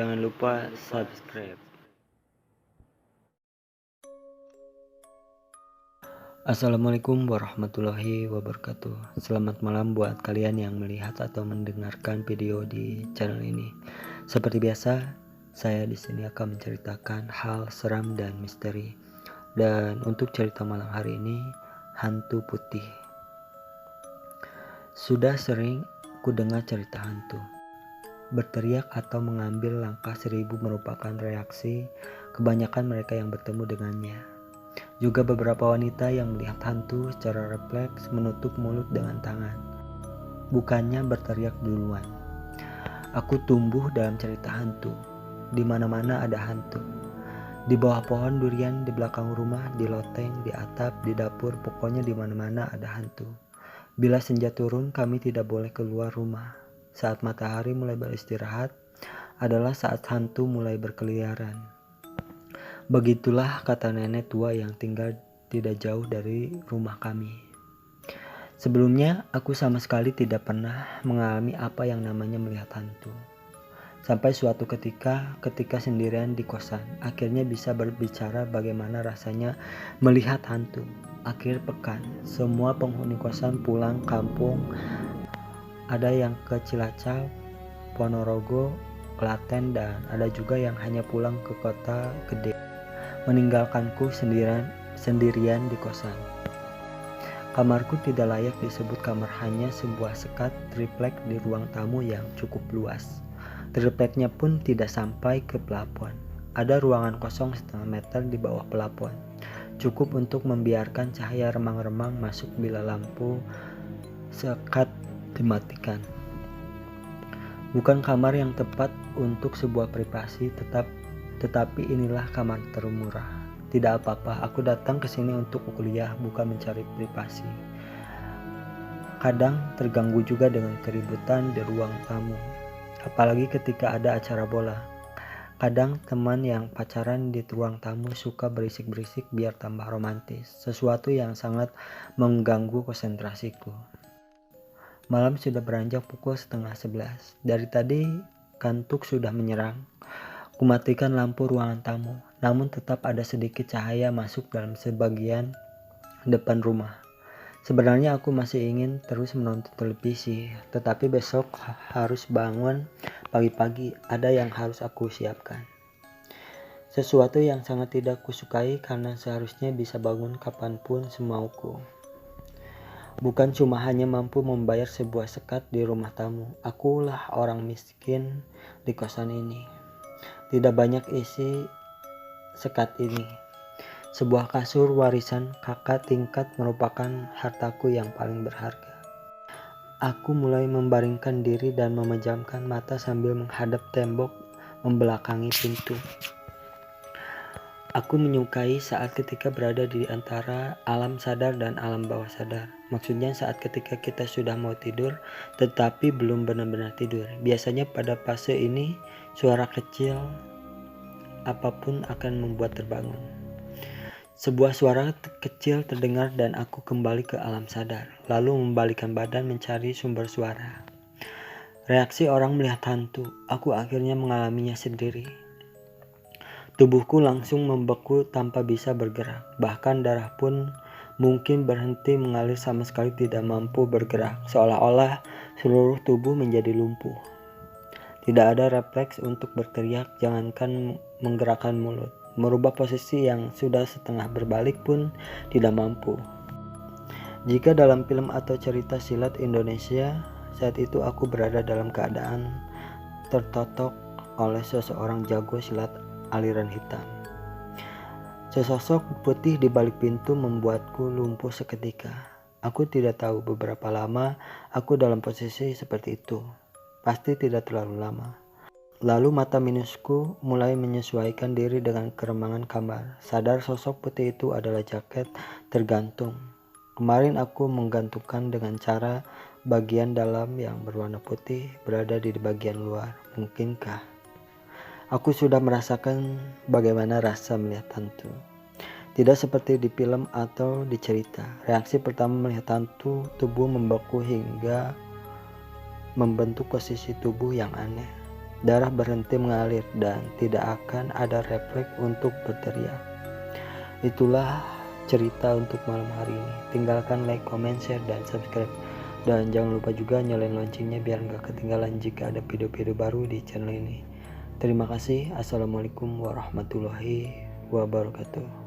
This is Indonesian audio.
Jangan lupa subscribe. Assalamualaikum warahmatullahi wabarakatuh. Selamat malam buat kalian yang melihat atau mendengarkan video di channel ini. Seperti biasa, saya di sini akan menceritakan hal seram dan misteri. Dan untuk cerita malam hari ini, hantu putih. Sudah sering ku dengar cerita hantu. Berteriak atau mengambil langkah 1000 merupakan reaksi kebanyakan mereka yang bertemu dengannya. Juga beberapa wanita yang melihat hantu secara refleks menutup mulut dengan tangan, bukannya berteriak duluan. Aku tumbuh dalam cerita hantu. Di mana-mana ada hantu. Di bawah pohon durian, di belakang rumah, di loteng, di atap, di dapur, pokoknya di mana-mana ada hantu. Bila senja turun, kami tidak boleh keluar rumah. Saat matahari mulai beristirahat adalah saat hantu mulai berkeliaran. Begitulah kata nenek tua yang tinggal tidak jauh dari rumah kami. Sebelumnya aku sama sekali tidak pernah mengalami apa yang namanya melihat hantu. Sampai suatu ketika sendirian di kosan, akhirnya bisa berbicara bagaimana rasanya melihat hantu. Akhir pekan, semua penghuni kosan pulang kampung. Ada yang ke Cilacap, Ponorogo, Klaten, dan ada juga yang hanya pulang ke kota gede, meninggalkanku sendirian di kosan. Kamarku tidak layak disebut kamar, hanya sebuah sekat triplek di ruang tamu yang cukup luas. Tripleknya pun tidak sampai ke plafon. Ada ruangan kosong setengah meter di bawah plafon, cukup untuk membiarkan cahaya remang-remang masuk bila lampu sekat dimatikan. Bukan kamar yang tepat untuk sebuah privasi, tetapi inilah kamar termurah. Tidak apa-apa, aku datang ke sini untuk kuliah, bukan mencari privasi. Kadang terganggu juga dengan keributan di ruang tamu, apalagi ketika ada acara bola. Kadang teman yang pacaran di ruang tamu suka berisik-berisik biar tambah romantis, sesuatu yang sangat mengganggu konsentrasiku. Malam sudah beranjak pukul 10:30. Dari tadi kantuk sudah menyerang. Kumatikan lampu ruangan tamu, namun tetap ada sedikit cahaya masuk dalam sebagian depan rumah. Sebenarnya aku masih ingin terus menonton televisi, tetapi besok harus bangun pagi-pagi, ada yang harus aku siapkan. Sesuatu yang sangat tidak kusukai karena seharusnya bisa bangun kapanpun semauku. Bukan cuma hanya mampu membayar sebuah sekat di rumah tamu, akulah orang miskin di kosan ini. Tidak banyak isi sekat ini. Sebuah kasur warisan kakak tingkat merupakan hartaku yang paling berharga. Aku mulai membaringkan diri dan memejamkan mata sambil menghadap tembok membelakangi pintu. Aku menyukai saat ketika berada di antara alam sadar dan alam bawah sadar. Maksudnya saat ketika kita sudah mau tidur tetapi belum benar-benar tidur. Biasanya pada fase ini suara kecil apapun akan membuat terbangun. Sebuah suara kecil terdengar dan aku kembali ke alam sadar. Lalu membalikkan badan mencari sumber suara. Reaksi orang melihat hantu, aku akhirnya mengalaminya sendiri. Tubuhku langsung membeku tanpa bisa bergerak. Bahkan darah pun mungkin berhenti mengalir, sama sekali tidak mampu bergerak. Seolah-olah seluruh tubuh menjadi lumpuh. Tidak ada refleks untuk berteriak, jangankan menggerakkan mulut. Merubah posisi yang sudah setengah berbalik pun tidak mampu. Jika dalam film atau cerita silat Indonesia, saat itu aku berada dalam keadaan tertotok oleh seseorang jago silat aliran hitam. Sesosok putih di balik pintu membuatku lumpuh seketika. Aku tidak tahu beberapa lama aku dalam posisi seperti itu. Pasti tidak terlalu lama. Lalu mata minusku mulai menyesuaikan diri dengan keremangan kamar. Sadar sosok putih itu adalah jaket tergantung. Kemarin aku menggantungkan dengan cara bagian dalam yang berwarna putih berada di bagian luar. Mungkinkah aku sudah merasakan bagaimana rasa melihat hantu? Tidak seperti di film atau di cerita. Reaksi pertama melihat hantu, tubuh membeku hingga membentuk posisi tubuh yang aneh. darah berhenti mengalir dan tidak akan ada refleks untuk berteriak. Itulah cerita untuk malam hari ini. Tinggalkan like, comment, share, dan subscribe. Dan jangan lupa juga nyalain loncengnya biar nggak ketinggalan jika ada video-video baru di channel ini. Terima kasih. Assalamualaikum warahmatullahi wabarakatuh.